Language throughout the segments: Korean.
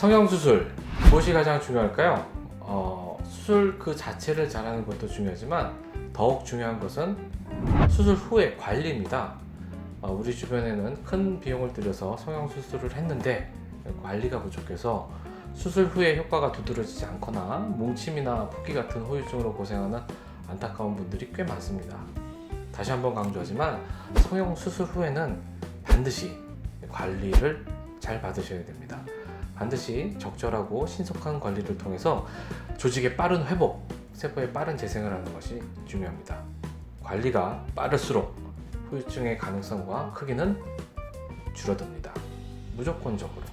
성형수술 무엇이 가장 중요할까요? 수술 그 자체를 잘하는 것도 중요하지만 더욱 중요한 것은 수술 후의 관리입니다. 우리 주변에는 큰 비용을 들여서 성형수술을 했는데 관리가 부족해서 수술 후에 효과가 두드러지지 않거나 뭉침이나 붓기 같은 후유증으로 고생하는 안타까운 분들이 꽤 많습니다. 다시 한번 강조하지만 성형수술 후에는 반드시 관리를 잘 받으셔야 됩니다. 반드시 적절하고 신속한 관리를 통해서 조직의 빠른 회복, 세포의 빠른 재생을 하는 것이 중요합니다. 관리가 빠를수록 후유증의 가능성과 크기는 줄어듭니다. 무조건적으로.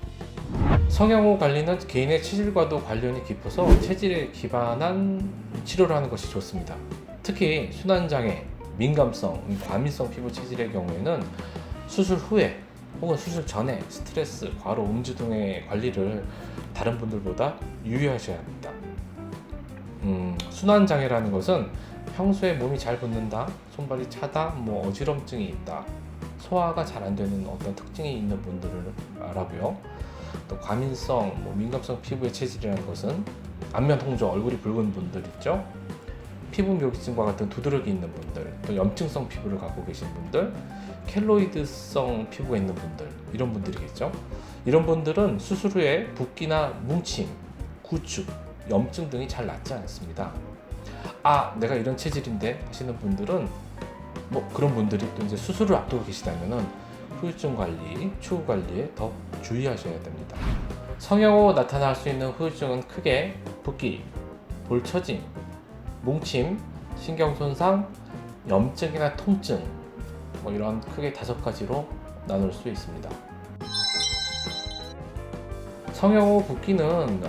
성형 후 관리는 개인의 체질과도 관련이 깊어서 체질에 기반한 치료를 하는 것이 좋습니다. 특히 순환장애, 민감성, 과민성 피부 체질의 경우에는 수술 후에 혹은 수술 전에 스트레스, 과로, 음주 등의 관리를 다른 분들보다 유의하셔야 합니다. 순환장애라는 것은 평소에 몸이 잘 붓는다, 손발이 차다, 어지럼증이 있다, 소화가 잘 안 되는 어떤 특징이 있는 분들을 말하고요. 또 과민성, 민감성 피부의 체질이라는 것은 안면 홍조, 얼굴이 붉은 분들 있죠. 피부 묘기증과 같은 두드러기 있는 분들, 또 염증성 피부를 갖고 계신 분들, 켈로이드성 피부가 있는 분들, 이런 분들이겠죠. 이런 분들은 수술 후에 붓기나 뭉침, 구축, 염증 등이 잘 낫지 않습니다. 내가 이런 체질인데 하시는 분들은 그런 분들이 또 이제 수술을 앞두고 계시다면은 후유증 관리, 추후 관리에 더 주의하셔야 됩니다. 성형 후 나타날 수 있는 후유증은 크게 붓기, 볼 처짐, 뭉침, 신경 손상, 염증이나 통증, 이런 크게 5가지로 나눌 수 있습니다. 성형 후 붓기는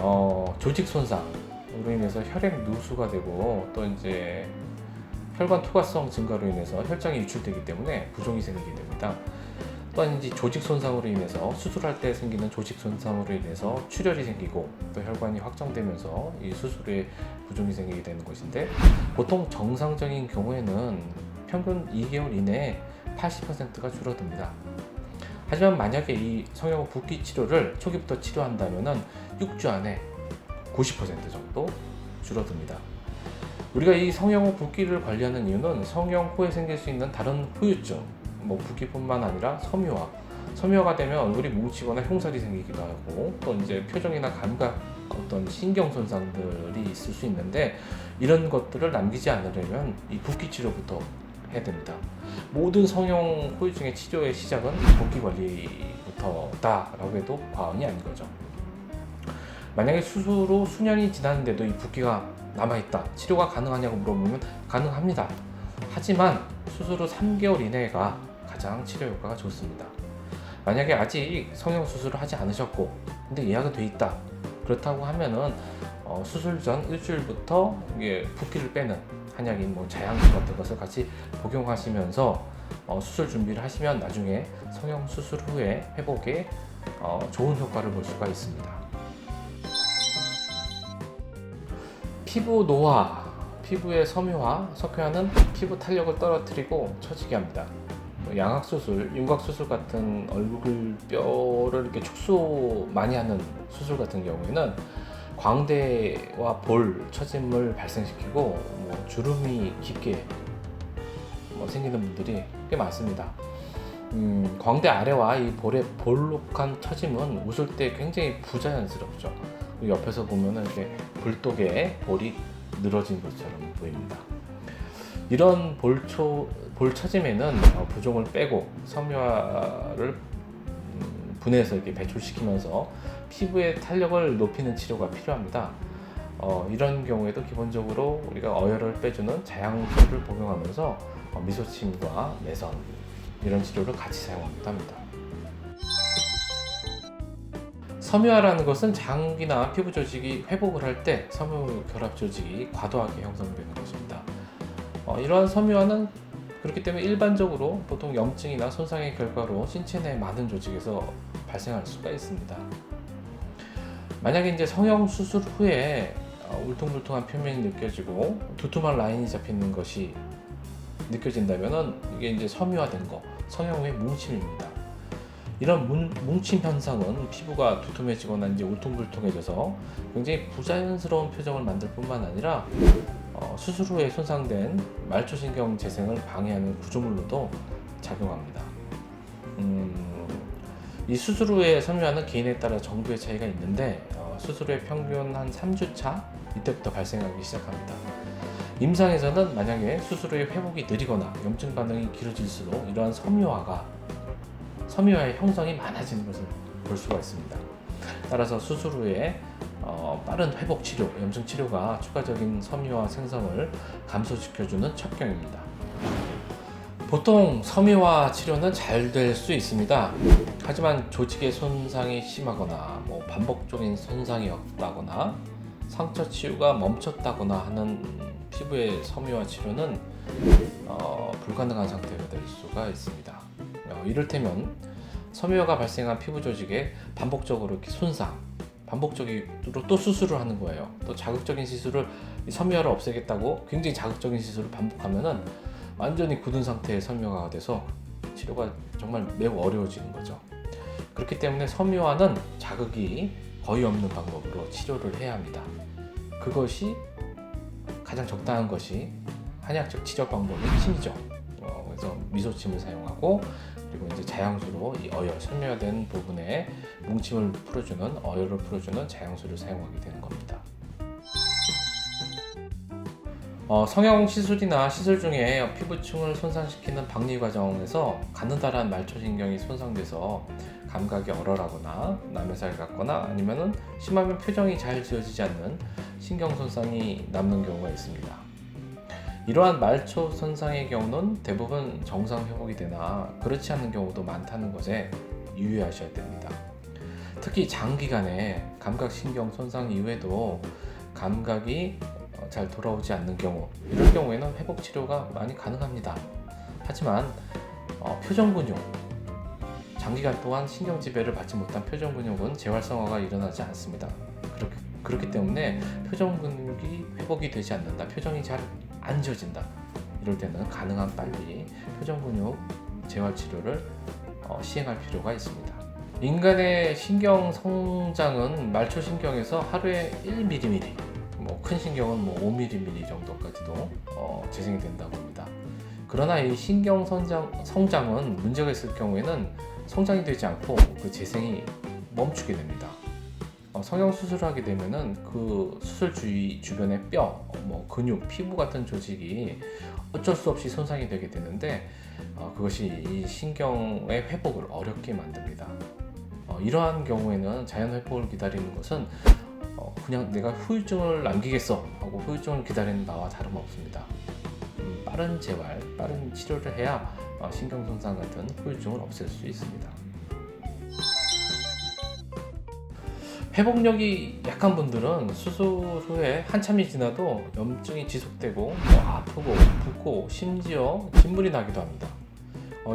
조직 손상으로 인해서 혈액 누수가 되고 또 이제 혈관 투과성 증가로 인해서 혈장이 유출되기 때문에 부종이 생기게 됩니다. 또한 이제 조직 손상으로 인해서 수술할 때 생기는 조직 손상으로 인해서 출혈이 생기고 또 혈관이 확장되면서 이 수술에 부종이 생기게 되는 것인데, 보통 정상적인 경우에는 평균 2개월 이내에 80%가 줄어듭니다. 하지만 만약에 이 성형 붓기 치료를 초기부터 치료한다면 6주 안에 90% 정도 줄어듭니다. 우리가 이 성형 후 붓기를 관리하는 이유는 성형 후에 생길 수 있는 다른 후유증, 붓기뿐만 아니라 섬유화가 되면 얼굴이 뭉치거나 흉살이 생기기도 하고 또 이제 표정이나 감각, 어떤 신경 손상들이 있을 수 있는데, 이런 것들을 남기지 않으려면 이 붓기 치료부터 해야 됩니다. 모든 성형 후유증의 치료의 시작은 붓기 관리부터다라고 해도 과언이 아닌 거죠. 만약에 수술 후 수년이 지났는데도 이 붓기가 남아있다, 치료가 가능하냐고 물어보면 가능합니다. 하지만 수술 후 3개월 이내가 가장 치료 효과가 좋습니다. 만약에 아직 성형 수술을 하지 않으셨고 근데 예약은 돼 있다, 그렇다고 하면은 수술 전 일주일부터 붓기를 빼는 한약인 자양수 같은 것을 같이 복용하시면서 수술 준비를 하시면 나중에 성형 수술 후에 회복에 좋은 효과를 볼 수가 있습니다. 피부 노화, 피부의 섬유화, 석회화는 피부 탄력을 떨어뜨리고 처지게 합니다. 양악수술, 윤곽수술 같은 얼굴 뼈를 이렇게 축소 많이 하는 수술 같은 경우에는 광대와 볼 처짐을 발생시키고 주름이 깊게 생기는 분들이 꽤 많습니다. 광대 아래와 이 볼의 볼록한 처짐은 웃을 때 굉장히 부자연스럽죠. 옆에서 보면은 이렇게 불독에 볼이 늘어진 것처럼 보입니다. 이런 볼 처짐에는 부종을 빼고 섬유화를 분해해서 이렇게 배출시키면서 피부의 탄력을 높이는 치료가 필요합니다. 이런 경우에도 기본적으로 우리가 어혈을 빼주는 자양수를 복용하면서 미소침과 매선, 이런 치료를 같이 사용하기도 합니다. 섬유화라는 것은 장기나 피부 조직이 회복을 할 때 섬유 결합 조직이 과도하게 형성되는 것입니다. 이러한 섬유화는 그렇기 때문에 일반적으로 보통 염증이나 손상의 결과로 신체 내 많은 조직에서 발생할 수가 있습니다. 만약에 이제 성형 수술 후에 울퉁불퉁한 표면이 느껴지고 두툼한 라인이 잡히는 것이 느껴진다면은 이게 이제 섬유화된 거, 성형 후의 뭉침입니다. 이런 뭉침 현상은 피부가 두툼해지거나 이제 울퉁불퉁해져서 굉장히 부자연스러운 표정을 만들 뿐만 아니라 수술 후에 손상된 말초신경 재생을 방해하는 구조물로도 작용합니다. 이 수술 후에 섬유화는 개인에 따라 정도의 차이가 있는데 수술 후에 평균 한 3주 차 이때부터 발생하기 시작합니다. 임상에서는 만약에 수술 후에 회복이 느리거나 염증 반응이 길어질수록 이러한 섬유화의 형성이 많아지는 것을 볼 수가 있습니다. 따라서 수술 후에 빠른 회복 치료, 염증 치료가 추가적인 섬유화 생성을 감소시켜주는 첩경입니다. 보통 섬유화 치료는 잘 될 수 있습니다. 하지만 조직의 손상이 심하거나 반복적인 손상이 없다거나 상처 치유가 멈췄다거나 하는 피부의 섬유화 치료는 불가능한 상태가 될 수가 있습니다. 이를테면 섬유화가 발생한 피부 조직에 반복적으로 이렇게 손상, 반복적으로 또 수술을 하는 거예요. 또 자극적인 시술을 섬유화를 없애겠다고 굉장히 자극적인 시술을 반복하면은 완전히 굳은 상태의 섬유화가 돼서 치료가 정말 매우 어려워지는 거죠. 그렇기 때문에 섬유화는 자극이 거의 없는 방법으로 치료를 해야 합니다. 그것이 가장 적당한 것이 한약적 치료 방법인 침이죠. 그래서 미소침을 사용하고 그리고 이제 자양수로 이 어혈, 섬유화된 부분에 뭉침을 풀어주는 어혈을 풀어주는 자양수를 사용하게 되는 겁니다. 성형 시술이나 시술 중에 피부층을 손상시키는 박리 과정에서 가느다란 말초신경이 손상돼서 감각이 얼얼하거나 남의살 같거나 아니면은 심하면 표정이 잘 지어지지 않는 신경 손상이 남는 경우가 있습니다. 이러한 말초 손상의 경우는 대부분 정상 회복이 되나 그렇지 않은 경우도 많다는 것에 유의하셔야 됩니다. 특히 장기간의 감각신경 손상 이후에도 감각이 잘 돌아오지 않는 경우, 이럴 경우에는 회복 치료가 많이 가능합니다. 하지만 표정 근육, 장기간 동안 신경 지배를 받지 못한 표정 근육은 재활성화가 일어나지 않습니다. 그렇기 때문에 표정 근육이 회복이 되지 않는다, 표정이 잘 안 지어진다, 이럴 때는 가능한 빨리 표정 근육 재활 치료를 시행할 필요가 있습니다. 인간의 신경 성장은 말초신경에서 하루에 1mm, 큰 신경은 5mm 정도까지도 재생이 된다고 합니다. 그러나 이 신경 성장은 문제가 있을 경우에는 성장이 되지 않고 그 재생이 멈추게 됩니다. 성형 수술을 하게 되면은 그 수술 주변의 뼈, 근육, 피부 같은 조직이 어쩔 수 없이 손상이 되게 되는데 그것이 이 신경의 회복을 어렵게 만듭니다. 이러한 경우에는 자연 회복을 기다리는 것은 그냥 내가 후유증을 남기겠어 하고 후유증을 기다리는 나와 다름없습니다. 빠른 재활, 빠른 치료를 해야 신경 손상 같은 후유증을 없앨 수 있습니다. 회복력이 약한 분들은 수술 후에 한참이 지나도 염증이 지속되고 아프고 붓고 심지어 진물이 나기도 합니다.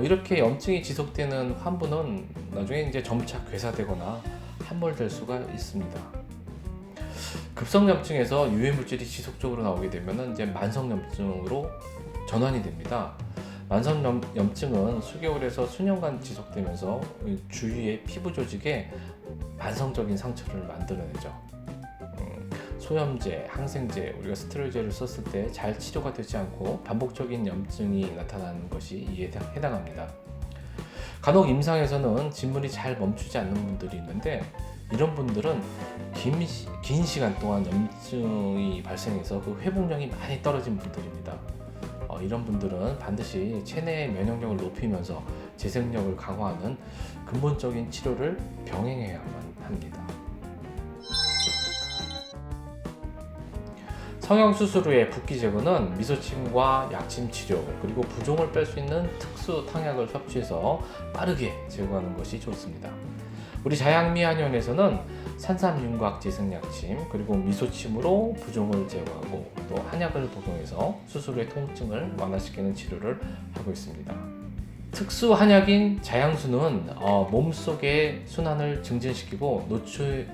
이렇게 염증이 지속되는 환부는 나중에 이제 점차 괴사되거나 함몰될 수가 있습니다. 급성염증에서 유해물질이 지속적으로 나오게 되면 이제 만성염증으로 전환이 됩니다. 만성염증은 수개월에서 수년간 지속되면서 주위의 피부 조직에 만성적인 상처를 만들어내죠. 소염제, 항생제, 우리가 스테로이드를 썼을 때 잘 치료가 되지 않고 반복적인 염증이 나타나는 것이 이에 해당합니다. 간혹 임상에서는 진물이 잘 멈추지 않는 분들이 있는데 이런 분들은 긴 시간 동안 염증이 발생해서 그 회복력이 많이 떨어진 분들입니다. 이런 분들은 반드시 체내의 면역력을 높이면서 재생력을 강화하는 근본적인 치료를 병행해야만 합니다. 성형 수술 후의 붓기 제거는 미소침과 약침 치료 그리고 부종을 뺄 수 있는 특수 탕약을 섭취해서 빠르게 제거하는 것이 좋습니다. 우리 자양미한의원에서는 산삼윤곽 재생약침 그리고 미소침으로 부종을 제거하고 또 한약을 복용해서 수술 후의 통증을 완화시키는 치료를 하고 있습니다. 특수 한약인 자양수는 몸속의 순환을 증진시키고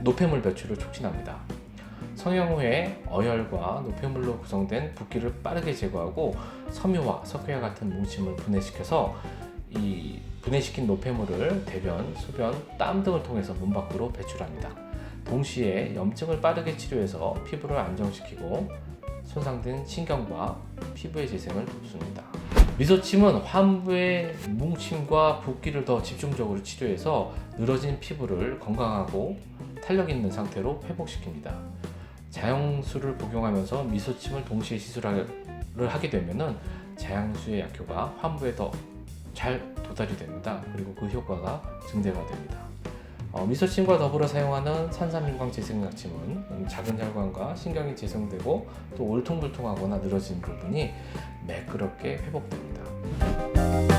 노폐물 배출을 촉진합니다. 성형 후에 어혈과 노폐물로 구성된 붓기를 빠르게 제거하고 섬유화, 석회화 같은 뭉침을 분해시켜서 이 분해시킨 노폐물을 대변, 소변, 땀 등을 통해서 문 밖으로 배출합니다. 동시에 염증을 빠르게 치료해서 피부를 안정시키고 손상된 신경과 피부의 재생을 돕습니다. 미소침은 환부의 뭉침과 붓기를 더 집중적으로 치료해서 늘어진 피부를 건강하고 탄력 있는 상태로 회복시킵니다. 자양수를 복용하면서 미소침을 동시에 시술을 하게 되면은 자양수의 약효가 환부에 더 잘 도달이 됩니다. 그리고 그 효과가 증대가 됩니다. 미소침과 더불어 사용하는 산삼인광 재생약침은 작은 혈관과 신경이 재생되고 또 울퉁불퉁하거나 늘어진 부분이 매끄럽게 회복됩니다.